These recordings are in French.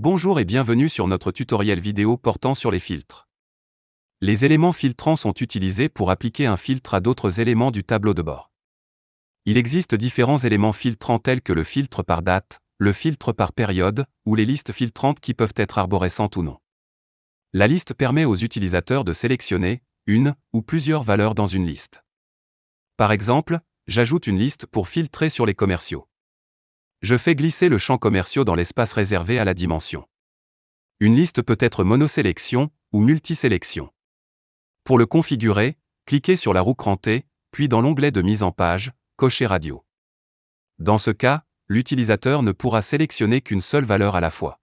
Bonjour et bienvenue sur notre tutoriel vidéo portant sur les filtres. Les éléments filtrants sont utilisés pour appliquer un filtre à d'autres éléments du tableau de bord. Il existe différents éléments filtrants tels que le filtre par date, le filtre par période, ou les listes filtrantes qui peuvent être arborescentes ou non. La liste permet aux utilisateurs de sélectionner une ou plusieurs valeurs dans une liste. Par exemple, j'ajoute une liste pour filtrer sur les commerciaux. Je fais glisser le champ commerciaux dans l'espace réservé à la dimension. Une liste peut être monosélection ou multisélection. Pour le configurer, cliquez sur la roue crantée, puis dans l'onglet de mise en page, cochez radio. Dans ce cas, l'utilisateur ne pourra sélectionner qu'une seule valeur à la fois.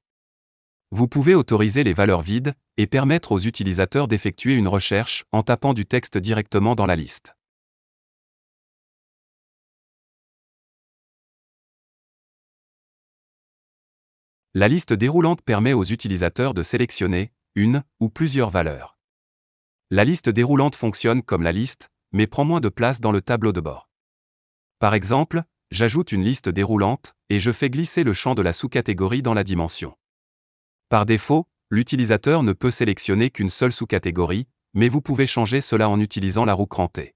Vous pouvez autoriser les valeurs vides et permettre aux utilisateurs d'effectuer une recherche en tapant du texte directement dans la liste. La liste déroulante permet aux utilisateurs de sélectionner une ou plusieurs valeurs. La liste déroulante fonctionne comme la liste, mais prend moins de place dans le tableau de bord. Par exemple, j'ajoute une liste déroulante et je fais glisser le champ de la sous-catégorie dans la dimension. Par défaut, l'utilisateur ne peut sélectionner qu'une seule sous-catégorie, mais vous pouvez changer cela en utilisant la roue crantée.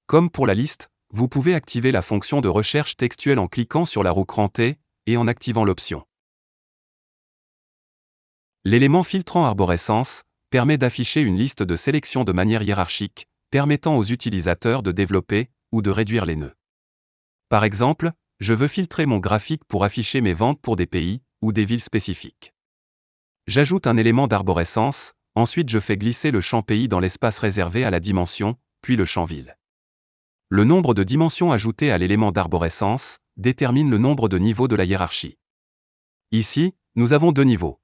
Comme pour la liste, vous pouvez activer la fonction de recherche textuelle en cliquant sur la roue crantée et en activant l'option. L'élément filtrant arborescence permet d'afficher une liste de sélection de manière hiérarchique, permettant aux utilisateurs de développer ou de réduire les nœuds. Par exemple, je veux filtrer mon graphique pour afficher mes ventes pour des pays ou des villes spécifiques. J'ajoute un élément d'arborescence, ensuite je fais glisser le champ pays dans l'espace réservé à la dimension, puis le champ ville. Le nombre de dimensions ajoutées à l'élément d'arborescence détermine le nombre de niveaux de la hiérarchie. Ici, nous avons deux niveaux.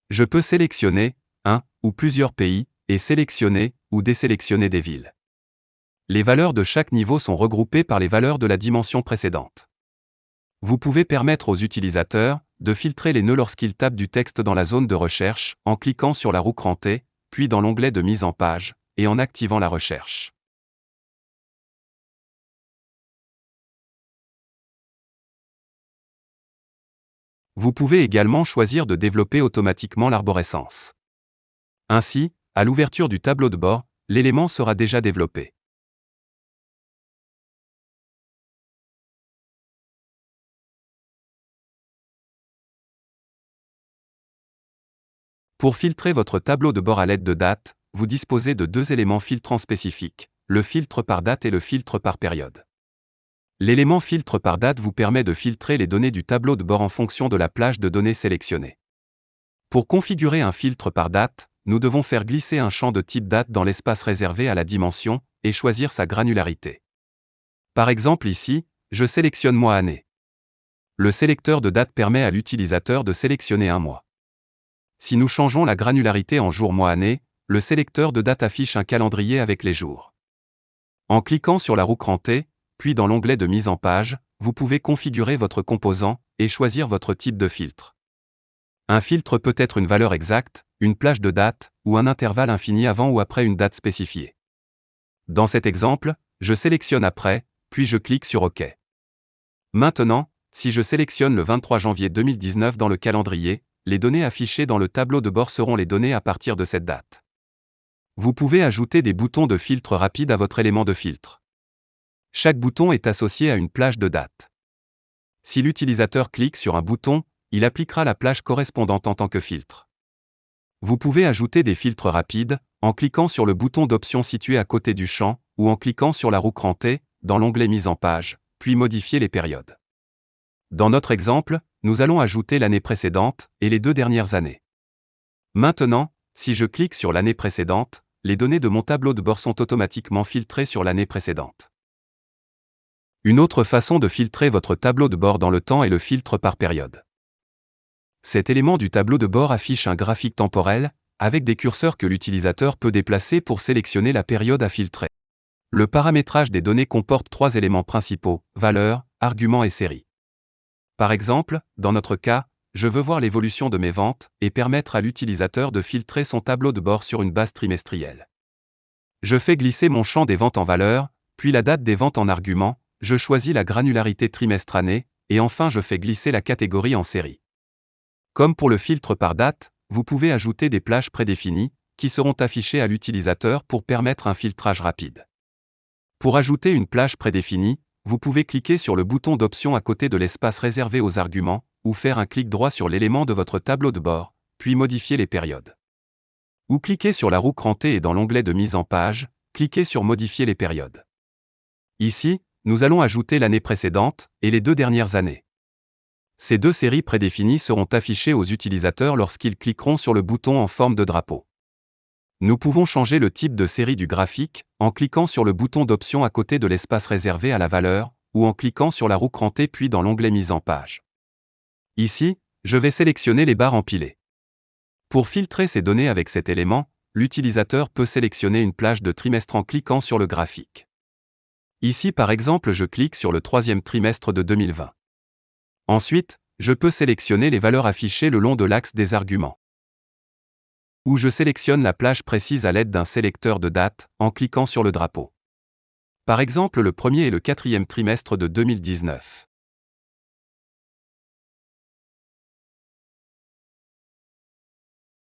Je peux sélectionner un ou plusieurs pays et sélectionner ou désélectionner des villes. Les valeurs de chaque niveau sont regroupées par les valeurs de la dimension précédente. Vous pouvez permettre aux utilisateurs de filtrer les nœuds lorsqu'ils tapent du texte dans la zone de recherche en cliquant sur la roue crantée, puis dans l'onglet de mise en page, et en activant la recherche. Vous pouvez également choisir de développer automatiquement l'arborescence. Ainsi, à l'ouverture du tableau de bord, l'élément sera déjà développé. Pour filtrer votre tableau de bord à l'aide de date, vous disposez de deux éléments filtrants spécifiques, le filtre par date et le filtre par période. L'élément filtre par date vous permet de filtrer les données du tableau de bord en fonction de la plage de données sélectionnée. Pour configurer un filtre par date, nous devons faire glisser un champ de type date dans l'espace réservé à la dimension et choisir sa granularité. Par exemple ici, je sélectionne mois-année. Le sélecteur de date permet à l'utilisateur de sélectionner un mois. Si nous changeons la granularité en jour-mois-année, le sélecteur de date affiche un calendrier avec les jours. En cliquant sur la roue crantée, puis dans l'onglet de mise en page, vous pouvez configurer votre composant et choisir votre type de filtre. Un filtre peut être une valeur exacte, une plage de date, ou un intervalle infini avant ou après une date spécifiée. Dans cet exemple, je sélectionne après, puis je clique sur OK. Maintenant, si je sélectionne le 23 janvier 2019 dans le calendrier, les données affichées dans le tableau de bord seront les données à partir de cette date. Vous pouvez ajouter des boutons de filtre rapide à votre élément de filtre. Chaque bouton est associé à une plage de date. Si l'utilisateur clique sur un bouton, il appliquera la plage correspondante en tant que filtre. Vous pouvez ajouter des filtres rapides en cliquant sur le bouton d'option situé à côté du champ ou en cliquant sur la roue crantée dans l'onglet mise en page, puis modifier les périodes. Dans notre exemple, nous allons ajouter l'année précédente et les 2 dernières années. Maintenant, si je clique sur l'année précédente, les données de mon tableau de bord sont automatiquement filtrées sur l'année précédente. Une autre façon de filtrer votre tableau de bord dans le temps est le filtre par période. Cet élément du tableau de bord affiche un graphique temporel, avec des curseurs que l'utilisateur peut déplacer pour sélectionner la période à filtrer. Le paramétrage des données comporte 3 éléments principaux, valeurs, arguments et séries. Par exemple, dans notre cas, je veux voir l'évolution de mes ventes et permettre à l'utilisateur de filtrer son tableau de bord sur une base trimestrielle. Je fais glisser mon champ des ventes en valeurs, puis la date des ventes en argument, je choisis la granularité trimestre-année, et enfin je fais glisser la catégorie en série. Comme pour le filtre par date, vous pouvez ajouter des plages prédéfinies, qui seront affichées à l'utilisateur pour permettre un filtrage rapide. Pour ajouter une plage prédéfinie, vous pouvez cliquer sur le bouton d'option à côté de l'espace réservé aux arguments, ou faire un clic droit sur l'élément de votre tableau de bord, puis modifier les périodes. Ou cliquez sur la roue crantée et dans l'onglet de mise en page, cliquez sur Modifier les périodes. Ici, nous allons ajouter l'année précédente et les 2 dernières années. Ces 2 séries prédéfinies seront affichées aux utilisateurs lorsqu'ils cliqueront sur le bouton en forme de drapeau. Nous pouvons changer le type de série du graphique en cliquant sur le bouton d'option à côté de l'espace réservé à la valeur, ou en cliquant sur la roue crantée puis dans l'onglet Mise en page. Ici, je vais sélectionner les barres empilées. Pour filtrer ces données avec cet élément, l'utilisateur peut sélectionner une plage de trimestre en cliquant sur le graphique. Ici par exemple je clique sur le 3e trimestre de 2020. Ensuite, je peux sélectionner les valeurs affichées le long de l'axe des arguments. Ou je sélectionne la plage précise à l'aide d'un sélecteur de date, en cliquant sur le drapeau. Par exemple le 1er et le 4e trimestre de 2019.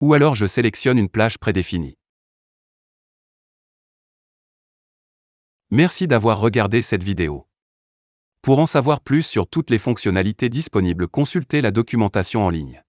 Ou alors je sélectionne une plage prédéfinie. Merci d'avoir regardé cette vidéo. Pour en savoir plus sur toutes les fonctionnalités disponibles, consultez la documentation en ligne.